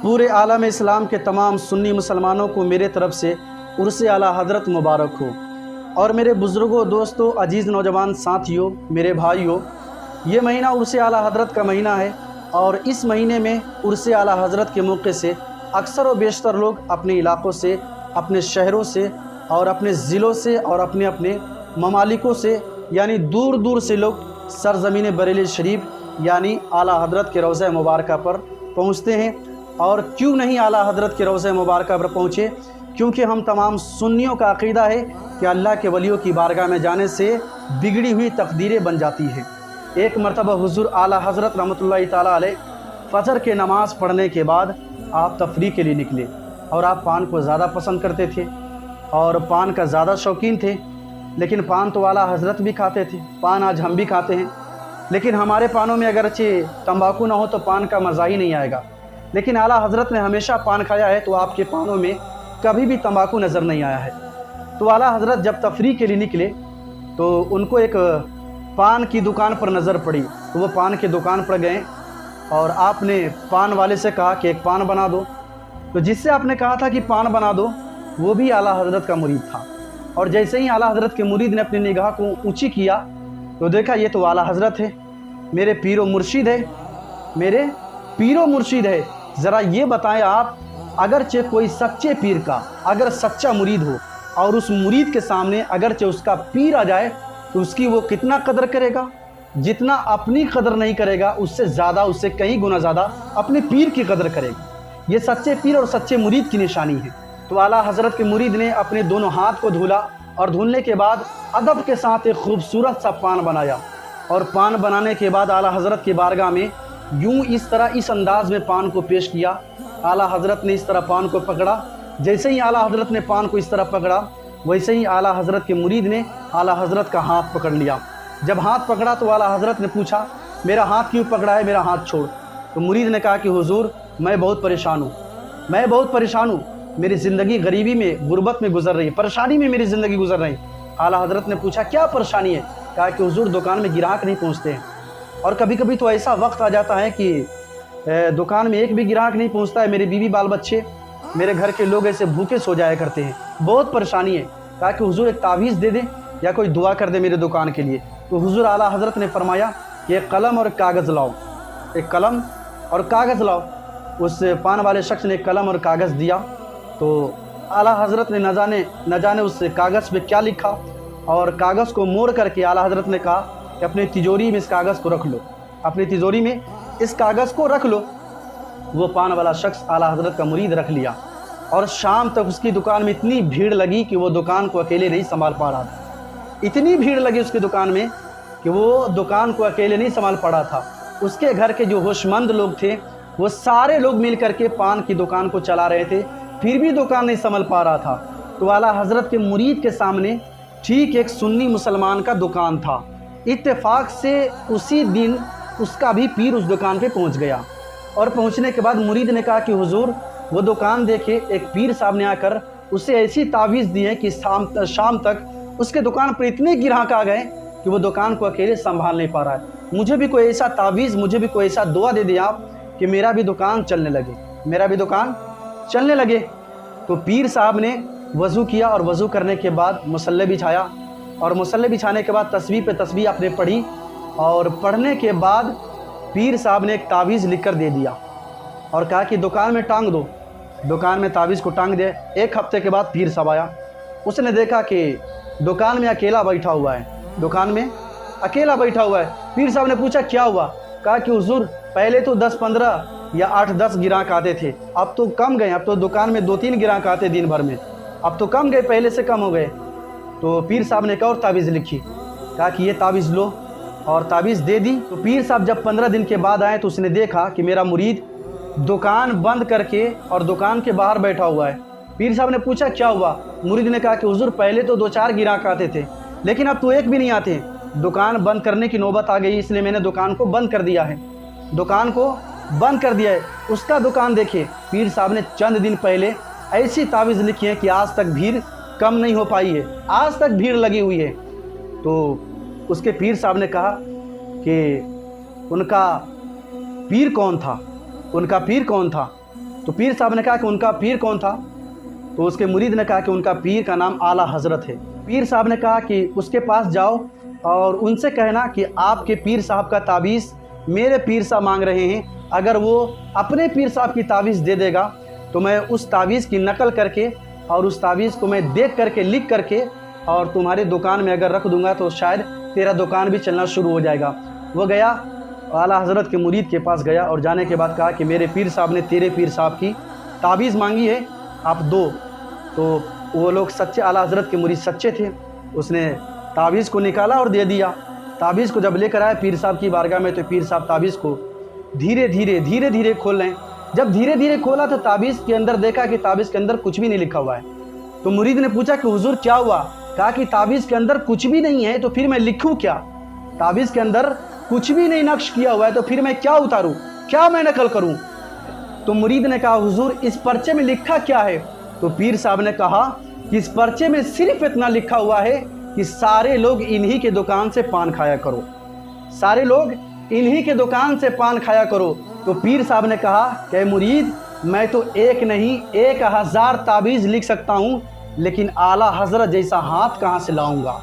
پورے عالم اسلام کے تمام سنی مسلمانوں کو میرے طرف سے عرس اعلیٰ حضرت مبارک ہو۔ اور میرے بزرگوں، دوستوں، عزیز نوجوان ساتھیوں، میرے بھائیوں، یہ مہینہ عرس اعلیٰ حضرت کا مہینہ ہے، اور اس مہینے میں عرس اعلیٰ حضرت کے موقع سے اکثر و بیشتر لوگ اپنے علاقوں سے، اپنے شہروں سے اور اپنے ضلعوں سے اور اپنے اپنے ممالکوں سے، یعنی دور دور سے لوگ سرزمین بریلی شریف یعنی اعلیٰ حضرت کے روضہ مبارکہ پر پہنچتے ہیں۔ اور کیوں نہیں اعلیٰ حضرت کے روضہ مبارکہ پر پہنچے؟ کیونکہ ہم تمام سنیوں کا عقیدہ ہے کہ اللہ کے ولیوں کی بارگاہ میں جانے سے بگڑی ہوئی تقدیریں بن جاتی ہیں۔ ایک مرتبہ حضور اعلیٰ حضرت رحمۃ اللہ تعالیٰ علیہ فجر کے نماز پڑھنے کے بعد آپ تفریح کے لیے نکلے، اور آپ پان کو زیادہ پسند کرتے تھے اور پان کا زیادہ شوقین تھے۔ لیکن پان تو اعلیٰ حضرت بھی کھاتے تھے، پان آج ہم بھی کھاتے ہیں، لیکن ہمارے پانوں میں اگرچہ تمباکو نہ ہو تو پان کا مزہ ہی نہیں آئے گا، لیکن اعلیٰ حضرت نے ہمیشہ پان کھایا ہے تو آپ کے پانوں میں کبھی بھی تمباکو نظر نہیں آیا ہے۔ تو اعلیٰ حضرت جب تفریح کے لیے نکلے تو ان کو ایک پان کی دکان پر نظر پڑی، تو وہ پان کی دکان پر گئے اور آپ نے پان والے سے کہا کہ ایک پان بنا دو۔ تو جس سے آپ نے کہا تھا کہ پان بنا دو، وہ بھی اعلیٰ حضرت کا مرید تھا، اور جیسے ہی اعلیٰ حضرت کے مرید نے اپنی نگاہ کو اونچی کیا تو دیکھا یہ تو اعلیٰ حضرت ہے، میرے پیر و مرشد ہے، میرے پیر و مرشد ہے۔ ذرا یہ بتائیں آپ، اگرچہ کوئی سچے پیر کا اگر سچا مرید ہو اور اس مرید کے سامنے اگرچہ اس کا پیر آ جائے تو اس کی وہ کتنا قدر کرے گا؟ جتنا اپنی قدر نہیں کرے گا، اس سے زیادہ، اس سے کئی گنا زیادہ اپنے پیر کی قدر کرے گا۔ یہ سچے پیر اور سچے مرید کی نشانی ہے۔ تو اعلیٰ حضرت کے مرید نے اپنے دونوں ہاتھ کو دھولا، اور دھلنے کے بعد ادب کے ساتھ ایک خوبصورت سا پان بنایا، اور پان بنانے کے بعد اعلیٰ حضرت کی بارگاہ میں یوں اس طرح اس انداز میں پان کو پیش کیا۔ اعلیٰ حضرت نے اس طرح پان کو پکڑا، جیسے ہی اعلیٰ حضرت نے پان کو اس طرح پکڑا ویسے ہی اعلیٰ حضرت کے مرید نے اعلیٰ حضرت کا ہاتھ پکڑ لیا۔ جب ہاتھ پکڑا تو اعلیٰ حضرت نے پوچھا میرا ہاتھ کیوں پکڑا ہے، میرا ہاتھ چھوڑ۔ تو مرید نے کہا کہ حضور میں بہت پریشان ہوں، میں بہت پریشان ہوں، میری زندگی غریبی میں، غربت میں گزر رہی ہے، پریشانی میں میری زندگی گزر رہی ہے۔ اعلیٰ حضرت نے پوچھا کیا پریشانی ہے؟ کہا کہ حضور دکان میں گراہک نہیں پہنچتے ہیں، اور کبھی کبھی تو ایسا وقت آ جاتا ہے کہ دکان میں ایک بھی گراہک نہیں پہنچتا ہے، میرے بیوی بال بچے، میرے گھر کے لوگ ایسے بھوکے سو جایا کرتے ہیں، بہت پریشانی ہے۔ کہا کہ حضور ایک تعویذ دے دیں یا کوئی دعا کر دے میرے دکان کے لیے۔ تو حضور اعلیٰ حضرت نے فرمایا کہ ایک قلم اور کاغذ لاؤ، ایک قلم اور کاغذ لاؤ۔ اس پان والے شخص نے ایک قلم اور کاغذ دیا، تو اعلیٰ حضرت نے نہ جانے اس کاغذ پہ کیا لکھا، اور کاغذ کو موڑ کر کے اعلیٰ حضرت نے کہا کہ اپنی تجوری میں اس کاغذ کو رکھ لو، اپنی تجوری میں اس کاغذ کو رکھ لو۔ وہ پان والا شخص اعلیٰ حضرت کا مرید رکھ لیا، اور شام تک اس کی دکان میں اتنی بھیڑ لگی کہ وہ دکان کو اکیلے نہیں سنبھال پا رہا تھا۔ اتنی بھیڑ لگی اس کی دکان میں کہ وہ دکان کو اکیلے نہیں سنبھال پا رہا تھا۔ اس کے گھر کے جو ہوش مند لوگ تھے وہ سارے لوگ مل کر کے پان کی دکان کو چلا رہے تھے، پھر بھی دکان نہیں سنبھال پا رہا تھا۔ تو اعلیٰ حضرت کے مرید کے سامنے ٹھیک ایک سنی مسلمان کا دکان تھا۔ اتفاق سے اسی دن اس کا بھی پیر اس دکان پہ پہنچ گیا، اور پہنچنے کے بعد مرید نے کہا کہ حضور وہ دکان دیکھے، ایک پیر صاحب نے آ کر اسے ایسی تعویذ دی ہے کہ شام تک اس کے دکان پر اتنے گراہک آ گئے کہ وہ دکان کو اکیلے سنبھال نہیں پا رہا ہے۔ مجھے بھی کوئی ایسا تعویذ، مجھے بھی کوئی ایسا دعا دے دیں آپ کہ میرا بھی دکان چلنے لگے، میرا بھی دکان چلنے لگے۔ تو پیر صاحب نے وضو کیا، اور وضو کرنے کے بعد مصلی بچھایا، اور مصلی بچھانے کے بعد تسبیح پہ تسبیح آپ نے پڑھی، اور پڑھنے کے بعد پیر صاحب نے ایک تعویذ لکھ کر دے دیا اور کہا کہ دکان میں ٹانگ دو۔ دکان میں تعویذ کو ٹانگ دے۔ ایک ہفتے کے بعد پیر صاحب آیا، اس نے دیکھا کہ دکان میں اکیلا بیٹھا ہوا ہے، دکان میں اکیلا بیٹھا ہوا ہے۔ پیر صاحب نے پوچھا کیا ہوا؟ کہا کہ حضور پہلے تو 10-15 یا 8-10 گراہک آتے تھے، اب تو کم گئے، اب تو دکان میں 2-3 گراہک آتے دن بھر میں، اب تو کم گئے، پہلے سے کم ہو گئے۔ تو پیر صاحب نے ایک اور تعویذ لکھی، کہا کہ یہ تعویذ لو، اور تعویذ دے دی۔ تو پیر صاحب جب 15 دن کے بعد آئے تو اس نے دیکھا کہ میرا مرید دکان بند کر کے اور دکان کے باہر بیٹھا ہوا ہے۔ پیر صاحب نے پوچھا کیا ہوا؟ مرید نے کہا کہ حضور پہلے تو 2-4 گراہک آتے تھے، لیکن اب تو ایک بھی نہیں آتے، دکان بند کرنے کی نوبت آ گئی، اس لیے میں نے دکان کو بند کر دیا ہے، دکان کو بند کر دیا ہے۔ اس کا دکان دیکھے، پیر صاحب نے چند دن پہلے ایسی تعویذ لکھی ہے کہ آج تک بھیڑ کم نہیں ہو پائی ہے، آج تک بھیڑ لگی ہوئی ہے۔ تو اس کے پیر صاحب نے کہا کہ ان کا پیر کون تھا، ان کا پیر کون تھا؟ تو پیر صاحب نے کہا کہ ان کا پیر کون تھا؟ تو اس کے مرید نے کہا کہ ان کا پیر کا نام اعلیٰ حضرت ہے۔ پیر صاحب نے کہا کہ اس کے پاس جاؤ اور ان سے کہنا کہ آپ کے پیر صاحب کا تعویذ میرے پیر صاحب مانگ رہے ہیں، اگر وہ اپنے پیر صاحب کی تعویذ دے دے گا تو میں اس تعویذ کی نقل کر کے اور اس تعویذ کو میں دیکھ کر کے لکھ کر کے اور تمہاری دکان میں اگر رکھ دوں گا تو شاید تیرا دکان بھی چلنا شروع ہو جائے گا۔ وہ گیا، اعلیٰ حضرت کے مرید کے پاس گیا اور جانے کے بعد کہا کہ میرے پیر صاحب نے تیرے پیر صاحب کی تعویذ مانگی ہے، آپ دو۔ تو وہ لوگ سچے، اعلیٰ حضرت کے مرید سچے تھے، اس نے تعویذ کو نکالا اور دے دیا۔ تعویذ کو جب لے کر آئے پیر صاحب کی بارگاہ میں تو پیر صاحب تعویذ کو دھیرے دھیرے کھول رہے ہیں۔ جب دھیرے دھیرے کھولا تو تعویذ کے اندر دیکھا کہ تعویذ کے اندر کچھ بھی نہیں لکھا ہوا ہے۔ تو مرید نے پوچھا کہ حضور کیا ہوا؟ کہا کہ تعویذ کے اندر کچھ بھی نہیں ہے تو پھر میں لکھوں کیا؟ تعویذ کے اندر کچھ بھی نہیں نقش کیا ہوا ہے تو پھر میں کیا اتاروں، کیا میں نقل کروں؟ تو مرید نے کہا حضور اس پرچے میں لکھا کیا ہے؟ تو پیر صاحب نے کہا کہ اس پرچے میں صرف اتنا لکھا ہوا ہے کہ سارے لوگ انہی کے دکان سے پان کھایا کرو، سارے لوگ انہی کے دکان سے پان کھایا کرو۔ تو پیر صاحب نے کہا کہ مرید میں تو ایک نہیں 1000 تعویذ لکھ سکتا ہوں، لیکن اعلیٰ حضرت جیسا ہاتھ کہاں سے لاؤں گا؟